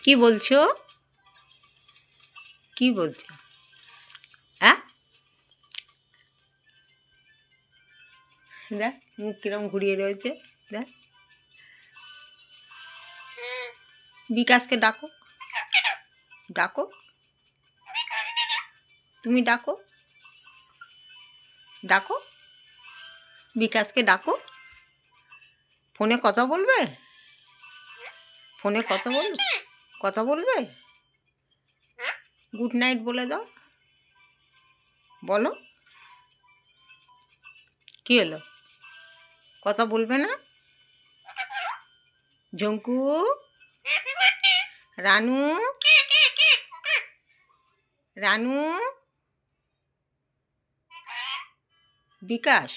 কি বলছো? কি বলছো? হ্যাঁ, দেখ মুখ কিরম ঘুরিয়ে রয়েছে। দেখ, বিকাশকে ডাকো, ডাকো, তুমি ডাকো, ডাকো, বিকাশকে ডাকো। ফোনে কথা বলবে? ফোনে কথা বলবে? কথা বলবে? গুড নাইট বলে দাও। বলো, কি হলো? কথা বলবে না? ঝঙ্কু, রানু, রানু, বিকাশ,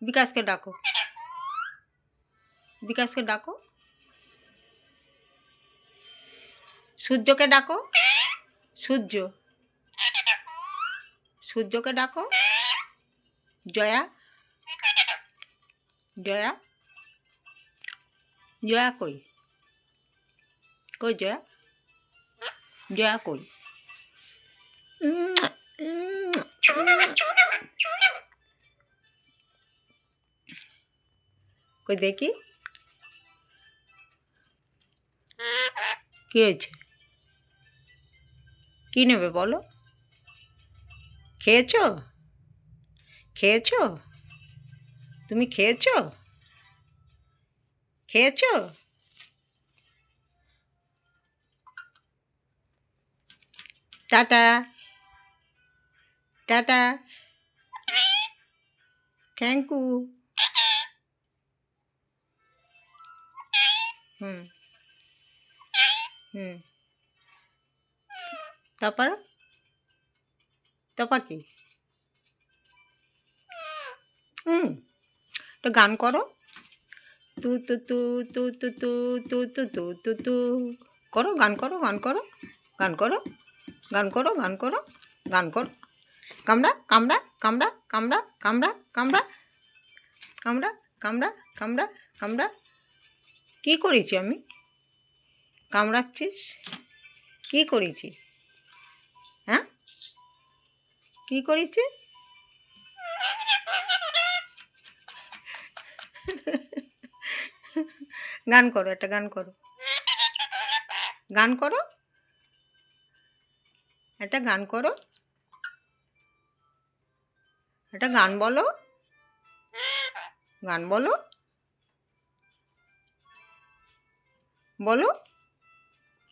বিকাশকে ডাকো, বিকাশকে ডাকো। সূর্যকে ডাকো, সূর্য, সূর্যকে ডাকো। জয়া, জয়া, জয়া কই? কই জয়া? জয়া কই? কই দেখি, কি হয়েছে? কি নেবে বলো? খেয়েছো? খেয়েছো? তুমি খেয়েছো? খেয়েছো? Tata, tata, thank you. হুম, হুম, তারপর, তারপর কি? হুম, তো গান করো। তু তু তু তু তু তু তু তু তু তু তু করো, গান করো, গান করো, গান করো, গান করো, গান করো, গান করো। কামড়া, কামড়া, কামড়া, কামড়া, কামড়া, কামড়া, কামড়া, কামড়া, কামড়া, কামড়া। কী করেছি আমি? কামড়াচ্ছিস? কী করেছি? হ্যাঁ, কী করেছি? গান করো, একটা গান করো, গান করো, একটা গান করো, একটা গান বলো, গান বলো, বলো,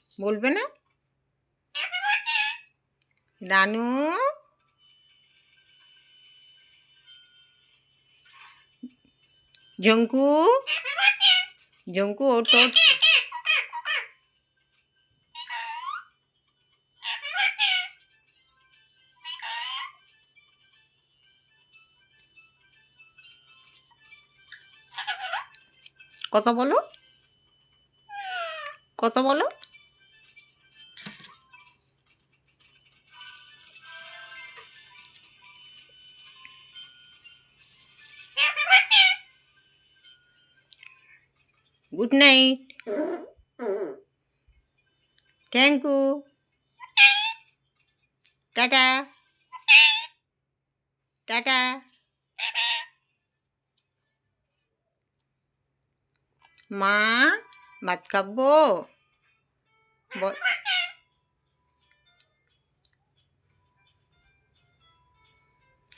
বলবে না? রানু, ঝঙ্কু, ঝঙ্কু ওঠ, ওঠ। কথা বলো, কথা বলো। Good night, thank you, tata, tata. মা, ভাত খাবো?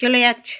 চলে যাচ্ছে।